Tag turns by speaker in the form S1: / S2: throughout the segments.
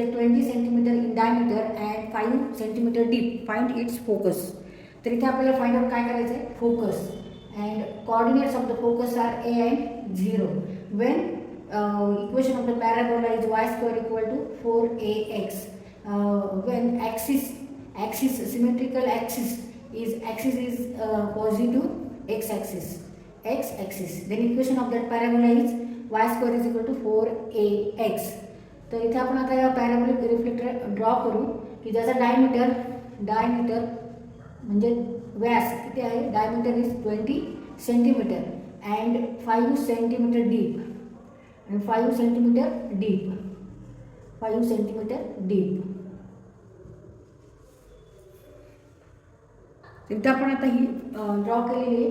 S1: 20 centimeter in diameter and 5 centimeter deep. Find its focus. तर इथे आपल्याला फाइंड आउट काय करायचं आहे, focus. And coordinates of the focus are a and 0. When equation of the parabola is y square equal to 4ax. When axis symmetrical axis is positive x axis, then equation of that parabola is y square is equal to 4ax. तर इथे आपण आता या parabolic reflector draw करू की ज्याचा diameter म्हणजे व्यास किती आहे, diameter is 20 centimetre and 5 centimetre deep आणि 5 सेंटीमीटर डीप. इथे आपण आता ही ड्रॉ केलेली आहे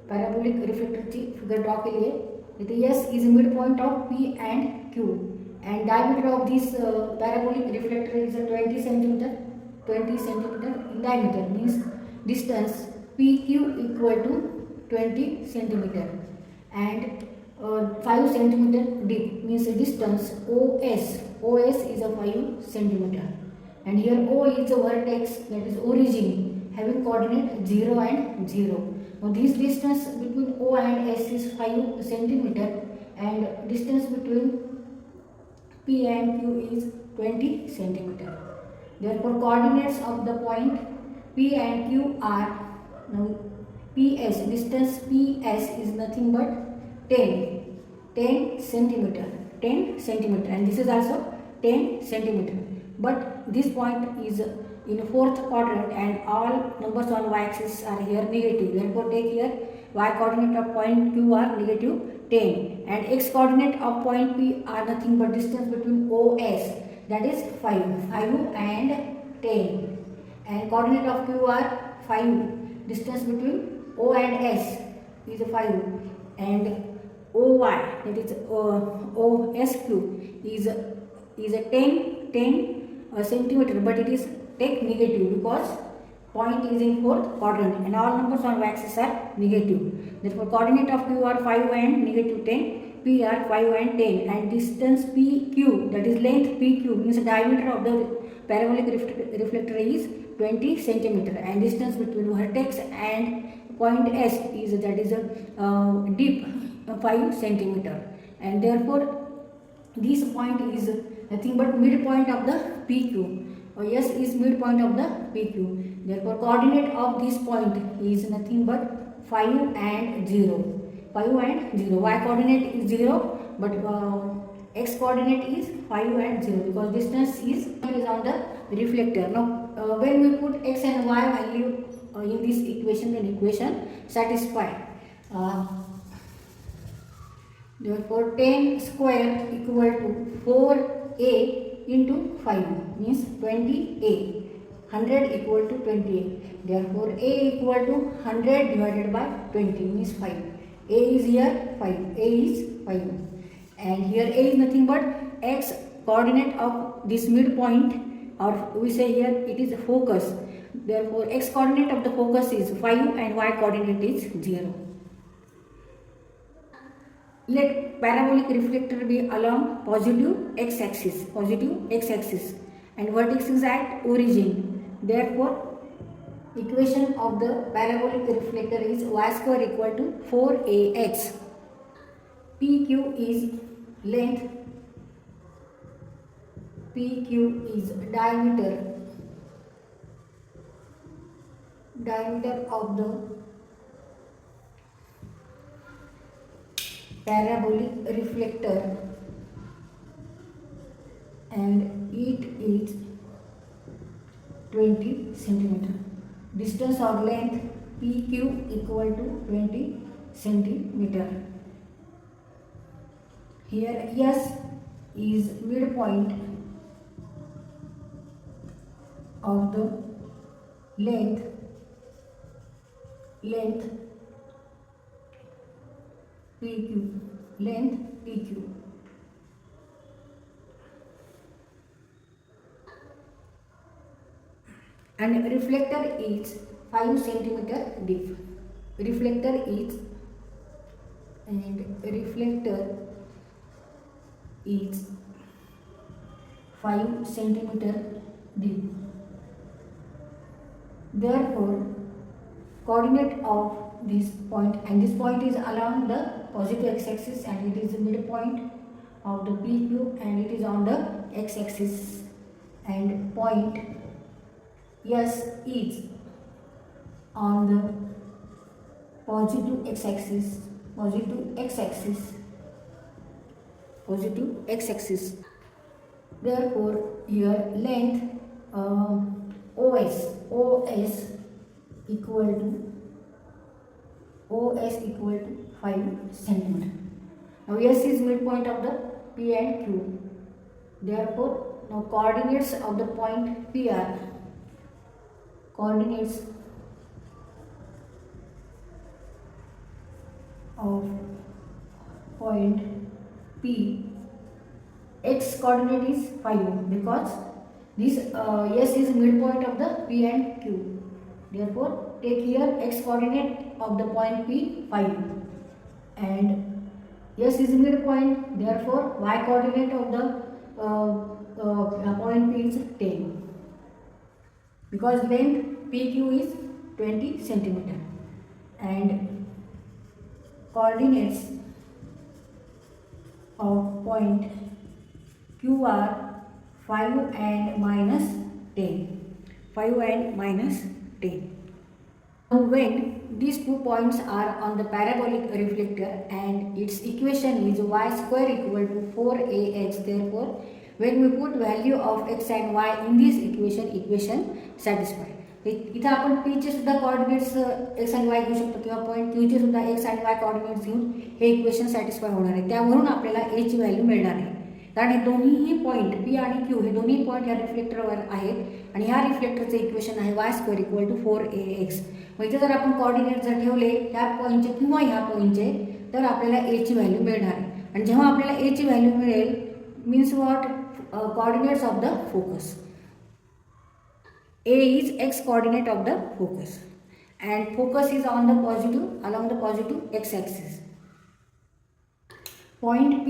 S1: पॅराबोलिक रिफ्लेक्टरची फिगर ड्रॉ केली आहे. इथे S is mid point of P and Q. And diameter of this parabolic reflector is 20 centimeter in diameter, means distance PQ equal to 20 centimeter and 5 centimeter deep, means distance OS is a 5 centimeter, and here O is a vertex, that is origin having coordinate 0 and 0. Now this distance between O and S is 5 centimeter and distance between P and Q is 20 centimeter. Therefore, coordinates of the point P and Q are, now PS, distance PS is nothing but 10 centimeter, and this is also 10 centimeter. But this point is in fourth quadrant and all numbers on y-axis are here negative. Therefore, take here y coordinate of point Q are negative 10 and x coordinate of point P are nothing but distance between OS, that is 5 and 10, and coordinate of Q are 5, distance between O and S is 5, and OY, that is OSQ is a 10 centimeter, but it is take negative because point is in fourth quadrant and all numbers on y-axis are negative. Therefore, coordinate of Q are 5 and negative 10, P are 5 and 10, and distance PQ, that is length PQ, means diameter of the parabolic reflector is 20 centimeter, and distance between vertex and point S is, that is a deep 5 centimeter, and therefore this point is nothing but midpoint of the PQ. S is midpoint of the PQ. Therefore, coordinate of this point is nothing but 5 and 0. Y coordinate is 0, but x coordinate is 5 and 0 because distance is on the reflector. Now, when we put x and y value in this equation, then equation satisfied. Therefore, 10 square equal to 4a into 5 means 20a. 100 equal to 20a. Therefore, a equal to 100 divided by 20 means 5. A is here 5. A is 5. And here a is nothing but x coordinate of this midpoint, or we say here it is focus. Therefore, x coordinate of the focus is 5 and y coordinate is 0. Let parabolic reflector be along positive x axis and vertex is at origin. Therefore, equation of the parabolic reflector is y square equal to 4ax. PQ is length, PQ is diameter of the parabolic reflector, and it is 20 centimeter. Distance or length PQ equal to 20 centimeter. Here S is midpoint of the length PQ. And reflector is 5 centimeter deep. Reflector is 5 5 centimeter deep. Therefore, coordinate of this point, and this point is along the positive x-axis and it is the midpoint of the PQ and it is on the x-axis, and point S is on the positive x-axis, positive x-axis, positive x-axis. Therefore, here length OS equal to 5 centimeter. Now S is midpoint of the P and Q. Therefore, now coordinates of the point P are coordinates of point P. X coordinate is 5 because this S is midpoint of the P and Q. Therefore, take here x coordinate of the point P 5 and S is midpoint. Therefore, y coordinate of the point P is 10 because length PQ is 20 centimeter and coordinates of point Q are 5 and minus 10. 5 and minus 10. Now when these 2 points are on the parabolic reflector and its equation is y square equal to 4ax, therefore when we put value of x and y in this equation satisfied. इथं आपण p चे सुद्धा coordinates x आणि y घेऊ शकतो किंवा point q चे सुद्धा x आणि y कोऑर्डिनेट्स घेऊन हे इक्वेशन सॅटिस्फाय होणार आहे. त्यावरून आपल्याला a ची व्हॅल्यू मिळणार आहे. कारण हे दोन्हीही पॉईंट P आणि Q हे दोन्ही पॉईंट या रिफ्लेक्टरवर आहेत आणि ह्या रिफ्लेक्टरचं इक्वेशन आहे y square equal to 4ax. मग इथे जर आपण कोऑर्डिनेट जर ठेवले ह्या पॉईंटचे किंवा ह्या पॉईंटचे तर आपल्याला a ची व्हॅल्यू मिळणार आहे. आणि जेव्हा आपल्याला a ची व्हॅल्यू मिळेल means what coordinates of the focus. A is x coordinate of the focus and focus is on the positive along the positive x axis. Point P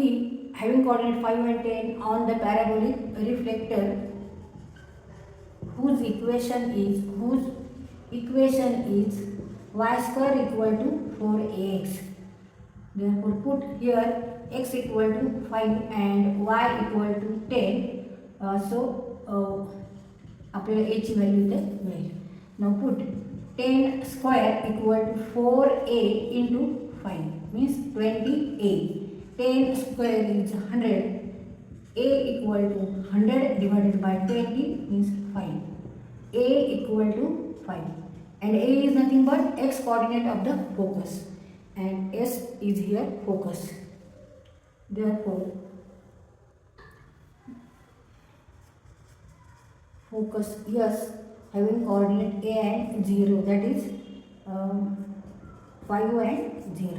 S1: having coordinate 5 and 10 on the parabolic reflector whose equation is y square equal to 4ax. Therefore put here x equal to 5 and y equal to 10. आपल्याला a ची value इथे मिळेल. Now put 10 square equal to 4a into 5 means 20a. 10 square is 100. a इक्वल टू 100 divided by 20 means 5. a इक्वल टू 5 and a is nothing but x coordinate of the focus and s is here focus. Therefore focus S having coordinate a and 0, that is 5 and 0.